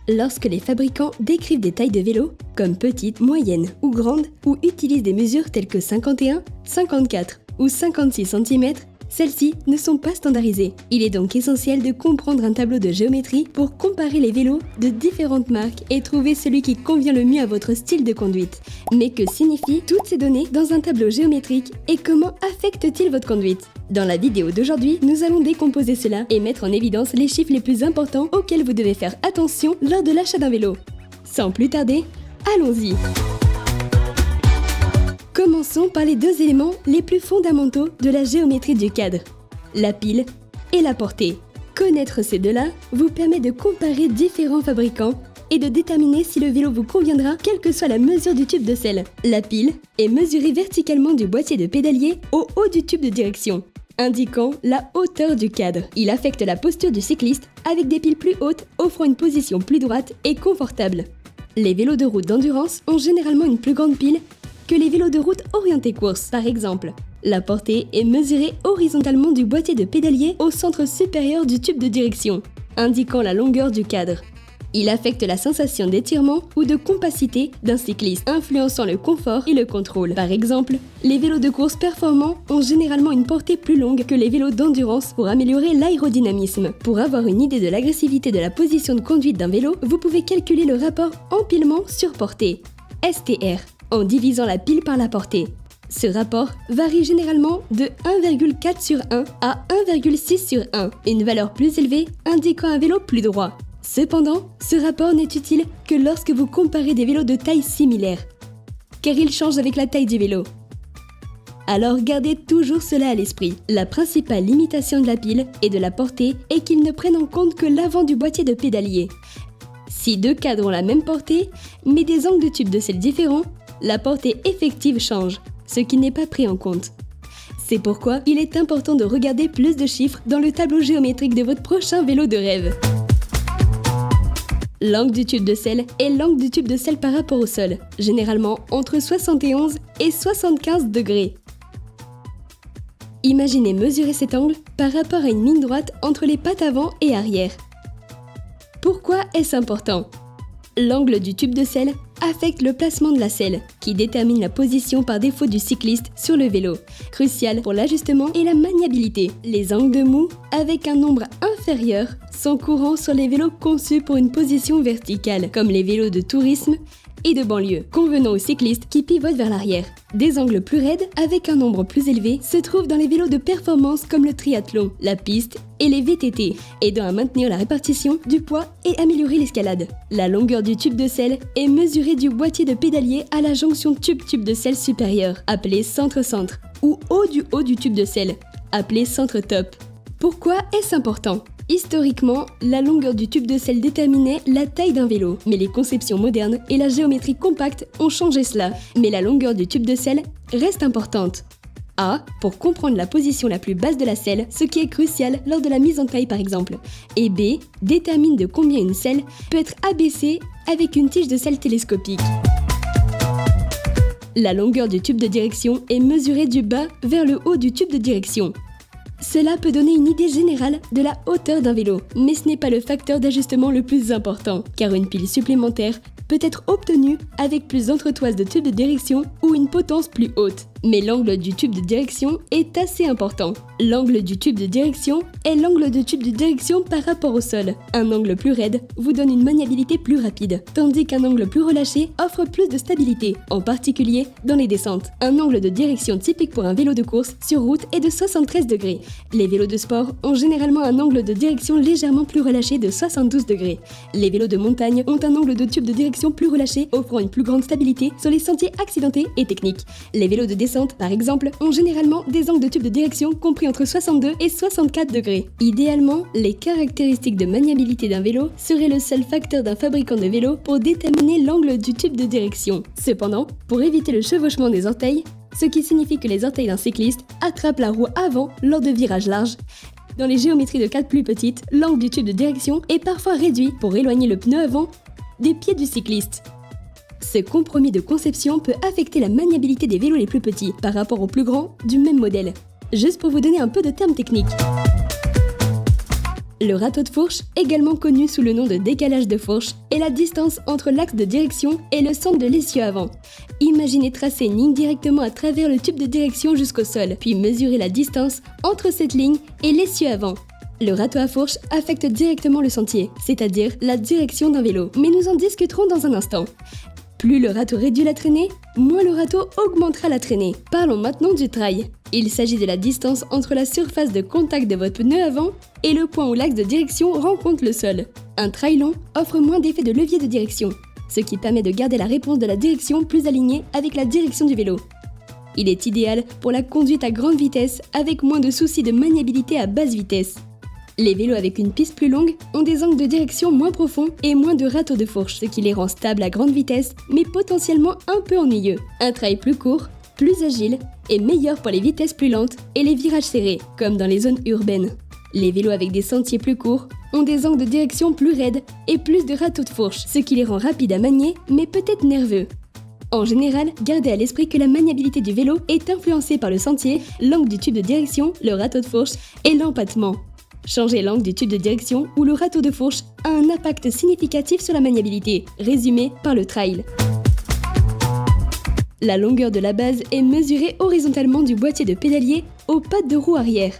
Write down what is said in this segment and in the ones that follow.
Lorsque les fabricants décrivent des tailles de vélo, comme petites, moyennes ou grandes, ou utilisent des mesures telles que 51, 54 ou 56 cm, celles-ci ne sont pas standardisées. Il est donc essentiel de comprendre un tableau de géométrie pour comparer les vélos de différentes marques et trouver celui qui convient le mieux à votre style de conduite. Mais que signifient toutes ces données dans un tableau géométrique et comment affectent-ils votre conduite ? Dans la vidéo d'aujourd'hui, nous allons décomposer cela et mettre en évidence les chiffres les plus importants auxquels vous devez faire attention lors de l'achat d'un vélo. Sans plus tarder, allons-y! Commençons par les deux éléments les plus fondamentaux de la géométrie du cadre, la pile et la portée. Connaître ces deux-là vous permet de comparer différents fabricants et de déterminer si le vélo vous conviendra quelle que soit la mesure du tube de selle. La pile est mesurée verticalement du boîtier de pédalier au haut du tube de direction, indiquant la hauteur du cadre. Il affecte la posture du cycliste avec des piles plus hautes offrant une position plus droite et confortable. Les vélos de route d'endurance ont généralement une plus grande pile que les vélos de route orientés course. Par exemple, la portée est mesurée horizontalement du boîtier de pédalier au centre supérieur du tube de direction, indiquant la longueur du cadre. Il affecte la sensation d'étirement ou de compacité d'un cycliste, influençant le confort et le contrôle. Par exemple, les vélos de course performants ont généralement une portée plus longue que les vélos d'endurance pour améliorer l'aérodynamisme. Pour avoir une idée de l'agressivité de la position de conduite d'un vélo, vous pouvez calculer le rapport empilement sur portée, STR, en divisant la pile par la portée. Ce rapport varie généralement de 1,4 sur 1 à 1,6 sur 1, une valeur plus élevée indiquant un vélo plus droit. Cependant, ce rapport n'est utile que lorsque vous comparez des vélos de taille similaire, car il change avec la taille du vélo. Alors gardez toujours cela à l'esprit. La principale limitation de la pile et de la portée est qu'ils ne prennent en compte que l'avant du boîtier de pédalier. Si deux cadres ont la même portée, mais des angles de tube de selle différents, la portée effective change, ce qui n'est pas pris en compte. C'est pourquoi il est important de regarder plus de chiffres dans le tableau géométrique de votre prochain vélo de rêve. L'angle du tube de selle est l'angle du tube de selle par rapport au sol, généralement entre 71 et 75 degrés. Imaginez mesurer cet angle par rapport à une ligne droite entre les pattes avant et arrière. Pourquoi est-ce important ? L'angle du tube de selle affecte le placement de la selle, qui détermine la position par défaut du cycliste sur le vélo, crucial pour l'ajustement et la maniabilité. Les angles de moue, avec un nombre inférieur, sont courants sur les vélos conçus pour une position verticale, comme les vélos de tourisme et de banlieue, convenant aux cyclistes qui pivotent vers l'arrière. Des angles plus raides, avec un nombre plus élevé, se trouvent dans les vélos de performance comme le triathlon, la piste et les VTT, aidant à maintenir la répartition du poids et améliorer l'escalade. La longueur du tube de selle est mesurée du boîtier de pédalier à la jonction tube-tube de selle supérieur, appelée centre-centre, ou haut du tube de selle, appelé centre-top. Pourquoi est-ce important ? Historiquement, la longueur du tube de selle déterminait la taille d'un vélo, mais les conceptions modernes et la géométrie compacte ont changé cela. Mais la longueur du tube de selle reste importante. A, pour comprendre la position la plus basse de la selle, ce qui est crucial lors de la mise en taille par exemple. Et B, détermine de combien une selle peut être abaissée avec une tige de selle télescopique. La longueur du tube de direction est mesurée du bas vers le haut du tube de direction. Cela peut donner une idée générale de la hauteur d'un vélo, mais ce n'est pas le facteur d'ajustement le plus important, car une pile supplémentaire peut être obtenue avec plus d'entretoises de tube de direction ou une potence plus haute. Mais l'angle du tube de direction est assez important. L'angle du tube de direction est l'angle de tube de direction par rapport au sol. Un angle plus raide vous donne une maniabilité plus rapide, tandis qu'un angle plus relâché offre plus de stabilité, en particulier dans les descentes. Un angle de direction typique pour un vélo de course sur route est de 73 degrés. Les vélos de sport ont généralement un angle de direction légèrement plus relâché de 72 degrés. Les vélos de montagne ont un angle de tube de direction plus relâché, offrant une plus grande stabilité sur les sentiers accidentés et techniques. Les vélos de descente, par exemple, ont généralement des angles de tube de direction compris entre 62 et 64 degrés. Idéalement, les caractéristiques de maniabilité d'un vélo seraient le seul facteur d'un fabricant de vélo pour déterminer l'angle du tube de direction. Cependant, pour éviter le chevauchement des orteils, ce qui signifie que les orteils d'un cycliste attrapent la roue avant lors de virages larges, dans les géométries de cadres plus petites, l'angle du tube de direction est parfois réduit pour éloigner le pneu avant des pieds du cycliste. Ce compromis de conception peut affecter la maniabilité des vélos les plus petits par rapport aux plus grands du même modèle. Juste pour vous donner un peu de termes techniques. Le râteau de fourche, également connu sous le nom de décalage de fourche, est la distance entre l'axe de direction et le centre de l'essieu avant. Imaginez tracer une ligne directement à travers le tube de direction jusqu'au sol, puis mesurer la distance entre cette ligne et l'essieu avant. Le râteau à fourche affecte directement le sentier, c'est-à-dire la direction d'un vélo, mais nous en discuterons dans un instant. Plus le râteau réduit la traînée, moins le râteau augmentera la traînée. Parlons maintenant du trail. Il s'agit de la distance entre la surface de contact de votre pneu avant et le point où l'axe de direction rencontre le sol. Un trail long offre moins d'effet de levier de direction, ce qui permet de garder la réponse de la direction plus alignée avec la direction du vélo. Il est idéal pour la conduite à grande vitesse avec moins de soucis de maniabilité à basse vitesse. Les vélos avec une piste plus longue ont des angles de direction moins profonds et moins de râteaux de fourche, ce qui les rend stables à grande vitesse, mais potentiellement un peu ennuyeux. Un trail plus court, plus agile, est meilleur pour les vitesses plus lentes et les virages serrés, comme dans les zones urbaines. Les vélos avec des sentiers plus courts ont des angles de direction plus raides et plus de râteaux de fourche, ce qui les rend rapides à manier, mais peut-être nerveux. En général, gardez à l'esprit que la maniabilité du vélo est influencée par le sentier, l'angle du tube de direction, le râteau de fourche et l'empattement. Changer l'angle du tube de direction ou le râteau de fourche a un impact significatif sur la maniabilité, résumé par le trail. La longueur de la base est mesurée horizontalement du boîtier de pédalier aux pattes de roue arrière.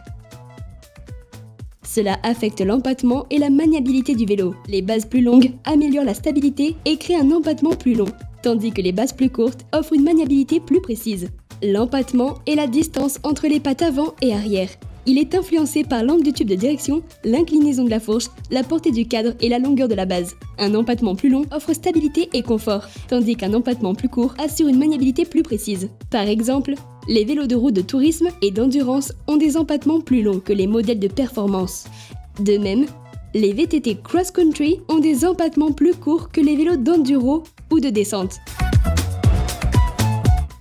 Cela affecte l'empattement et la maniabilité du vélo. Les bases plus longues améliorent la stabilité et créent un empattement plus long, tandis que les bases plus courtes offrent une maniabilité plus précise. L'empattement est la distance entre les pattes avant et arrière. Il est influencé par l'angle du tube de direction, l'inclinaison de la fourche, la portée du cadre et la longueur de la base. Un empattement plus long offre stabilité et confort, tandis qu'un empattement plus court assure une maniabilité plus précise. Par exemple, les vélos de route de tourisme et d'endurance ont des empattements plus longs que les modèles de performance. De même, les VTT cross-country ont des empattements plus courts que les vélos d'enduro ou de descente.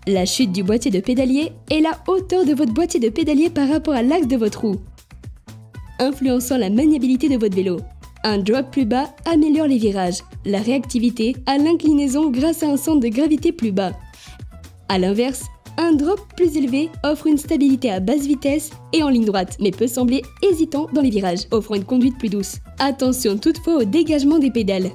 La chute du boîtier de pédalier est la hauteur de votre boîtier de pédalier par rapport à l'axe de votre roue, influençant la maniabilité de votre vélo. Un drop plus bas améliore les virages, la réactivité à l'inclinaison grâce à un centre de gravité plus bas. A l'inverse, un drop plus élevé offre une stabilité à basse vitesse et en ligne droite, mais peut sembler hésitant dans les virages, offrant une conduite plus douce. Attention toutefois au dégagement des pédales.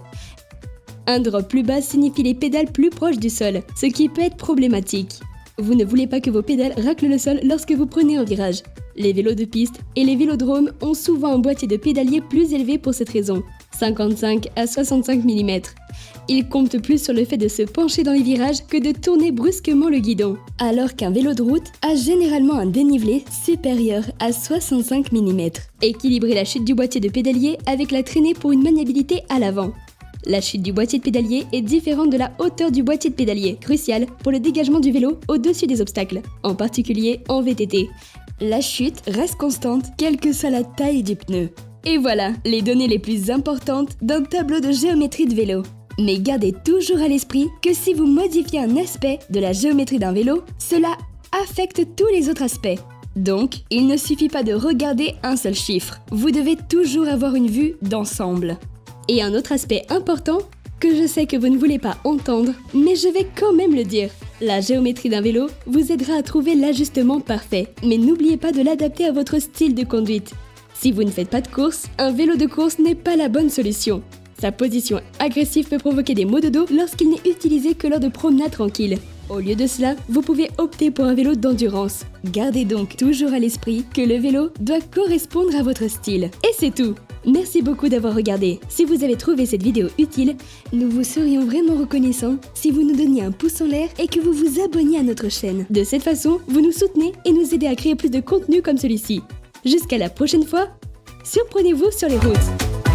Un drop plus bas signifie les pédales plus proches du sol, ce qui peut être problématique. Vous ne voulez pas que vos pédales raclent le sol lorsque vous prenez un virage. Les vélos de piste et les vélodromes ont souvent un boîtier de pédalier plus élevé pour cette raison, 55 à 65 mm. Ils comptent plus sur le fait de se pencher dans les virages que de tourner brusquement le guidon, alors qu'un vélo de route a généralement un dénivelé supérieur à 65 mm. Équilibrez la chute du boîtier de pédalier avec la traînée pour une maniabilité à l'avant. La chute du boîtier de pédalier est différente de la hauteur du boîtier de pédalier, cruciale pour le dégagement du vélo au-dessus des obstacles, en particulier en VTT. La chute reste constante, quelle que soit la taille du pneu. Et voilà, les données les plus importantes d'un tableau de géométrie de vélo. Mais gardez toujours à l'esprit que si vous modifiez un aspect de la géométrie d'un vélo, cela affecte tous les autres aspects. Donc, il ne suffit pas de regarder un seul chiffre. Vous devez toujours avoir une vue d'ensemble. Et un autre aspect important, que je sais que vous ne voulez pas entendre, mais je vais quand même le dire. La géométrie d'un vélo vous aidera à trouver l'ajustement parfait, mais n'oubliez pas de l'adapter à votre style de conduite. Si vous ne faites pas de course, un vélo de course n'est pas la bonne solution. Sa position agressive peut provoquer des maux de dos lorsqu'il n'est utilisé que lors de promenades tranquilles. Au lieu de cela, vous pouvez opter pour un vélo d'endurance. Gardez donc toujours à l'esprit que le vélo doit correspondre à votre style. Et c'est tout! Merci beaucoup d'avoir regardé. Si vous avez trouvé cette vidéo utile, nous vous serions vraiment reconnaissants si vous nous donniez un pouce en l'air et que vous vous abonniez à notre chaîne. De cette façon, vous nous soutenez et nous aidez à créer plus de contenu comme celui-ci. Jusqu'à la prochaine fois, surprenez-vous sur les routes!